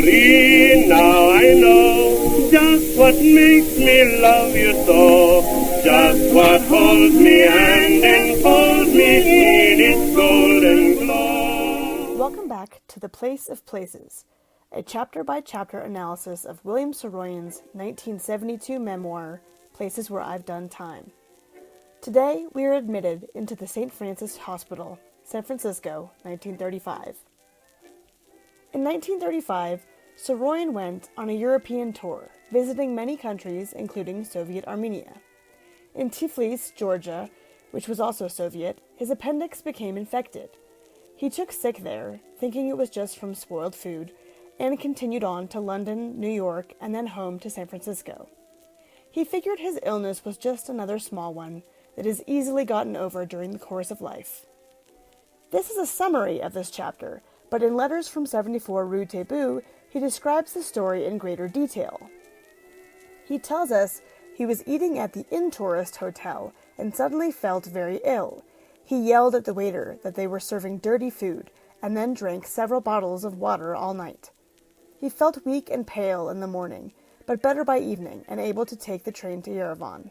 memory. Now I know just what makes me love you so, just what holds me and enfolds me in its golden glow. Welcome back to The Place of Places, a chapter-by-chapter analysis of William Saroyan's 1972 memoir, Places Where I've Done Time. Today, we are admitted into the St. Francis Hospital, San Francisco, 1935. In 1935, Saroyan went on a European tour, visiting many countries, including Soviet Armenia. In Tiflis, Georgia, which was also Soviet, his appendix became infected. He took sick there, thinking it was just from spoiled food, and continued on to London, New York, and then home to San Francisco. He figured his illness was just another small one that is easily gotten over during the course of life. This is a summary of this chapter, but in Letters from 74 Rue Tabu, he describes the story in greater detail. He tells us he was eating at the In-Tourist Hotel and suddenly felt very ill. He yelled at the waiter that they were serving dirty food, and then drank several bottles of water all night. He felt weak and pale in the morning, but better by evening and able to take the train to Yerevan.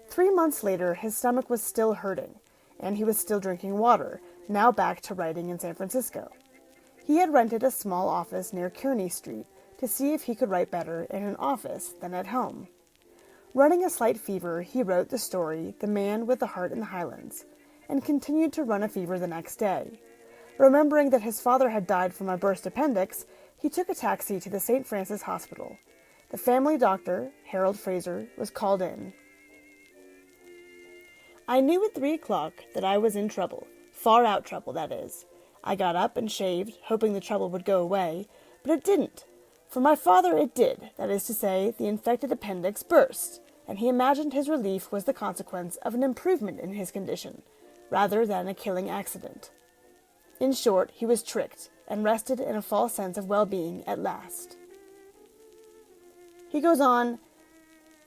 3 months later, his stomach was still hurting, and he was still drinking water, now back to writing in San Francisco. He had rented a small office near Kearny Street to see if he could write better in an office than at home. Running a slight fever, he wrote the story, The Man with the Heart in the Highlands, and continued to run a fever the next day. Remembering that his father had died from a burst appendix, he took a taxi to the St. Francis Hospital. The family doctor, Harold Fraser, was called in. I knew at 3 o'clock that I was in trouble, far out trouble, that is. I got up and shaved, hoping the trouble would go away, but it didn't. For my father it did, that is to say, the infected appendix burst, and he imagined his relief was the consequence of an improvement in his condition, rather than a killing accident. In short, he was tricked, and rested in a false sense of well-being at last. He goes on,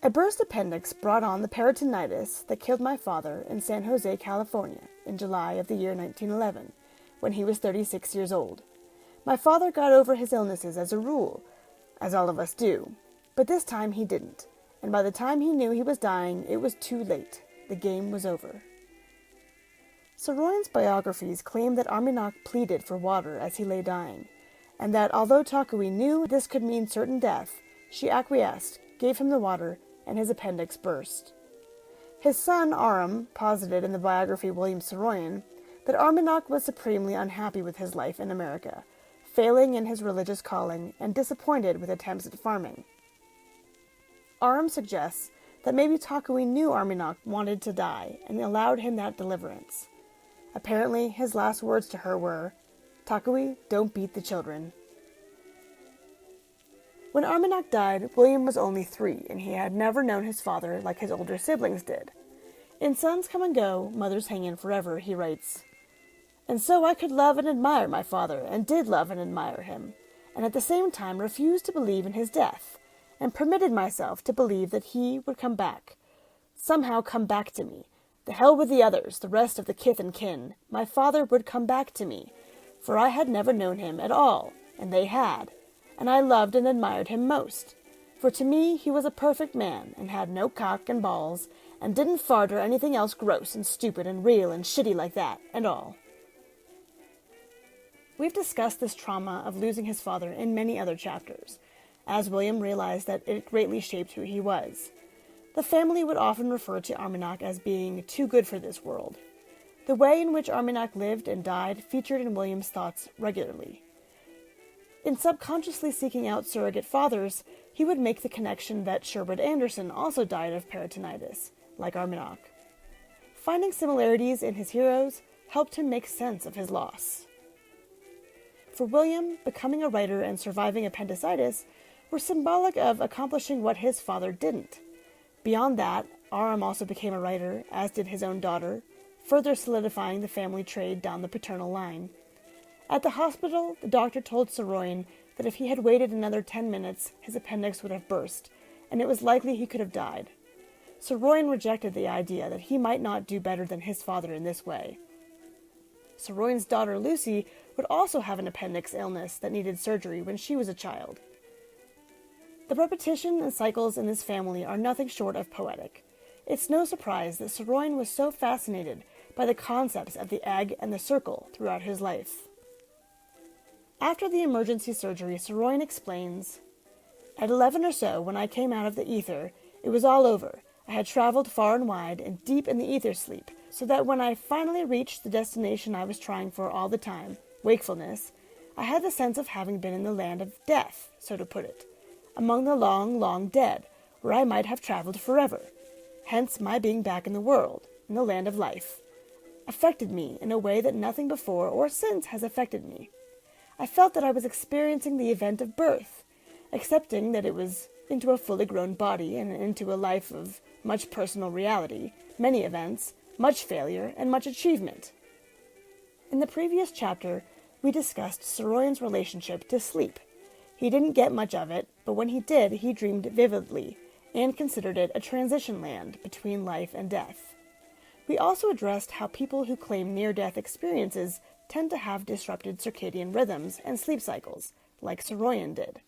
a burst appendix brought on the peritonitis that killed my father in San Jose, California, in July of the year 1911, when he was 36 years old. My father got over his illnesses as a rule, as all of us do, but this time he didn't, and by the time he knew he was dying, it was too late. The game was over. Saroyan's biographies claim that Arminach pleaded for water as he lay dying, and that although Takui knew this could mean certain death, she acquiesced, gave him the water, and his appendix burst. His son, Aram, posited in the biography William Saroyan that Arminach was supremely unhappy with his life in America, failing in his religious calling and disappointed with attempts at farming. Aram suggests that maybe Takui knew Arminach wanted to die and allowed him that deliverance. Apparently, his last words to her were, Takui, don't beat the children. When Arminach died, William was only 3, and he had never known his father like his older siblings did. In Sons Come and Go, Mothers Hang In Forever, he writes, and so I could love and admire my father, and did love and admire him, and at the same time refused to believe in his death, and permitted myself to believe that he would come back, somehow come back to me. The hell with the others, the rest of the kith and kin. My father would come back to me, for I had never known him at all, and they had, and I loved and admired him most. For to me he was a perfect man, and had no cock and balls, and didn't fart or anything else gross and stupid and real and shitty like that, and all. We've discussed this trauma of losing his father in many other chapters, as William realized that it greatly shaped who he was. The family would often refer to Arminach as being too good for this world. The way in which Arminach lived and died featured in William's thoughts regularly. In subconsciously seeking out surrogate fathers, he would make the connection that Sherwood Anderson also died of peritonitis, like Arminach. Finding similarities in his heroes helped him make sense of his loss. For William, becoming a writer and surviving appendicitis were symbolic of accomplishing what his father didn't. Beyond that, Aram also became a writer, as did his own daughter, further solidifying the family trade down the paternal line. At the hospital, the doctor told Saroyan that if he had waited another 10 minutes, his appendix would have burst, and it was likely he could have died. Saroyan rejected the idea that he might not do better than his father in this way. Saroyan's daughter Lucy would also have an appendix illness that needed surgery when she was a child. The repetition and cycles in this family are nothing short of poetic. It's no surprise that Saroyan was so fascinated by the concepts of the egg and the circle throughout his life. After the emergency surgery, Saroyan explains, "At 11 or so, when I came out of the ether, it was all over. I had traveled far and wide and deep in the ether sleep, so that when I finally reached the destination I was trying for all the time, wakefulness, I had the sense of having been in the land of death, so to put it, among the long, long dead, where I might have traveled forever. Hence my being back in the world, in the land of life, affected me in a way that nothing before or since has affected me. I felt that I was experiencing the event of birth, accepting that it was into a fully grown body and into a life of much personal reality, many events, much failure, and much achievement." In the previous chapter, we discussed Saroyan's relationship to sleep. He didn't get much of it, but when he did, he dreamed vividly and considered it a transition land between life and death. We also addressed how people who claim near-death experiences tend to have disrupted circadian rhythms and sleep cycles, like Saroyan did.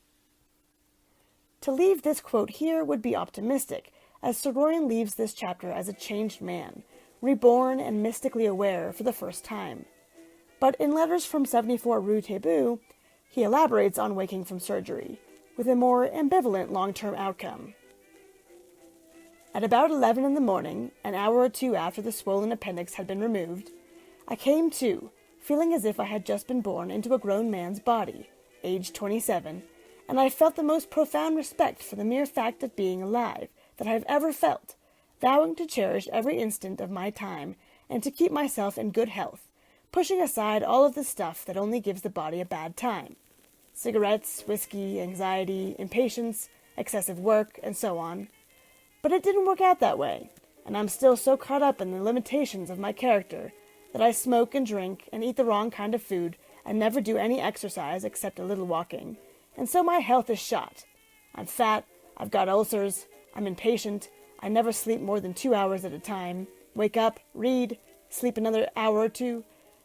To leave this quote here would be optimistic, as Saroyan leaves this chapter as a changed man, reborn and mystically aware for the first time. But in Letters from 74 Rue Tabu, he elaborates on waking from surgery, with a more ambivalent long-term outcome. "At about 11 in the morning, an hour or two after the swollen appendix had been removed, I came to, feeling as if I had just been born into a grown man's body, aged 27, and I felt the most profound respect for the mere fact of being alive that I have ever felt, vowing to cherish every instant of my time and to keep myself in good health, pushing aside all of the stuff that only gives the body a bad time. Cigarettes, whiskey, anxiety, impatience, excessive work, and so on. But it didn't work out that way, and I'm still so caught up in the limitations of my character that I smoke and drink and eat the wrong kind of food and never do any exercise except a little walking, and so my health is shot. I'm fat, I've got ulcers, I'm impatient, I never sleep more than 2 hours at a time, wake up, read, sleep another hour or two,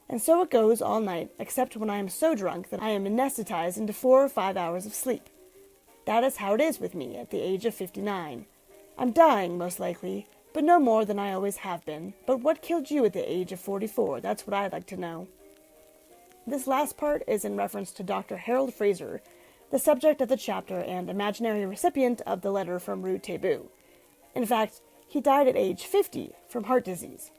and so it goes all night, except when I am so drunk that I am anesthetized into 4 or 5 hours of sleep. That is how it is with me at the age of 59. I'm dying, most likely, but no more than I always have been. But what killed you at the age of 44? That's what I'd like to know." This last part is in reference to Dr. Harold Fraser, the subject of the chapter and imaginary recipient of the letter from Rue Tabu. In fact, he died at age 50 from heart disease.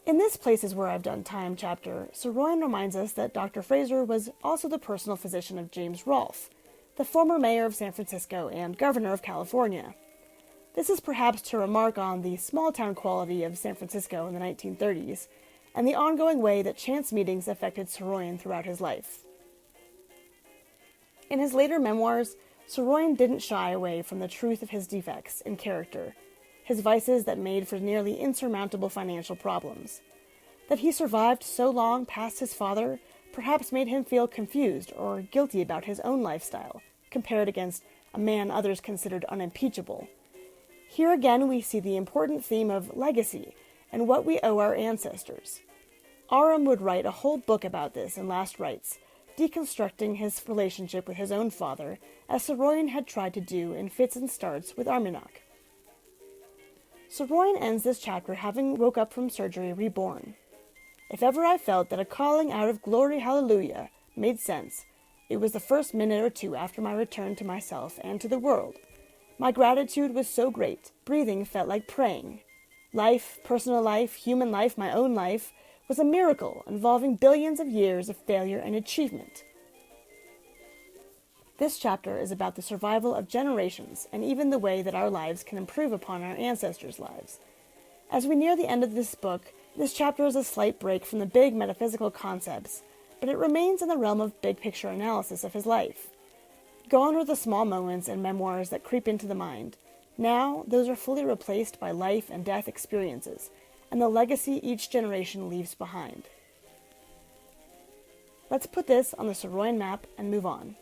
In this Places Where I've Done Time chapter, Saroyan reminds us that Dr. Fraser was also the personal physician of James Rolfe, the former mayor of San Francisco and governor of California. This is perhaps to remark on the small-town quality of San Francisco in the 1930s, and the ongoing way that chance meetings affected Saroyan throughout his life. In his later memoirs, Saroyan didn't shy away from the truth of his defects in character, his vices that made for nearly insurmountable financial problems. That he survived so long past his father perhaps made him feel confused or guilty about his own lifestyle, compared against a man others considered unimpeachable. Here again we see the important theme of legacy and what we owe our ancestors. Aram would write a whole book about this in Last Rites, deconstructing his relationship with his own father, as Saroyan had tried to do in Fits and Starts with Armagnac. Saroyan ends this chapter having woke up from surgery reborn. "If ever I felt that a calling out of glory hallelujah made sense, it was the first minute or two after my return to myself and to the world. My gratitude was so great, breathing felt like praying. Life, personal life, human life, my own life, was a miracle involving billions of years of failure and achievement." This chapter is about the survival of generations and even the way that our lives can improve upon our ancestors' lives. As we near the end of this book, this chapter is a slight break from the big metaphysical concepts, but it remains in the realm of big-picture analysis of his life. Gone are the small moments and memoirs that creep into the mind. Now, those are fully replaced by life and death experiences, and the legacy each generation leaves behind. Let's put this on the Saroyan map and move on.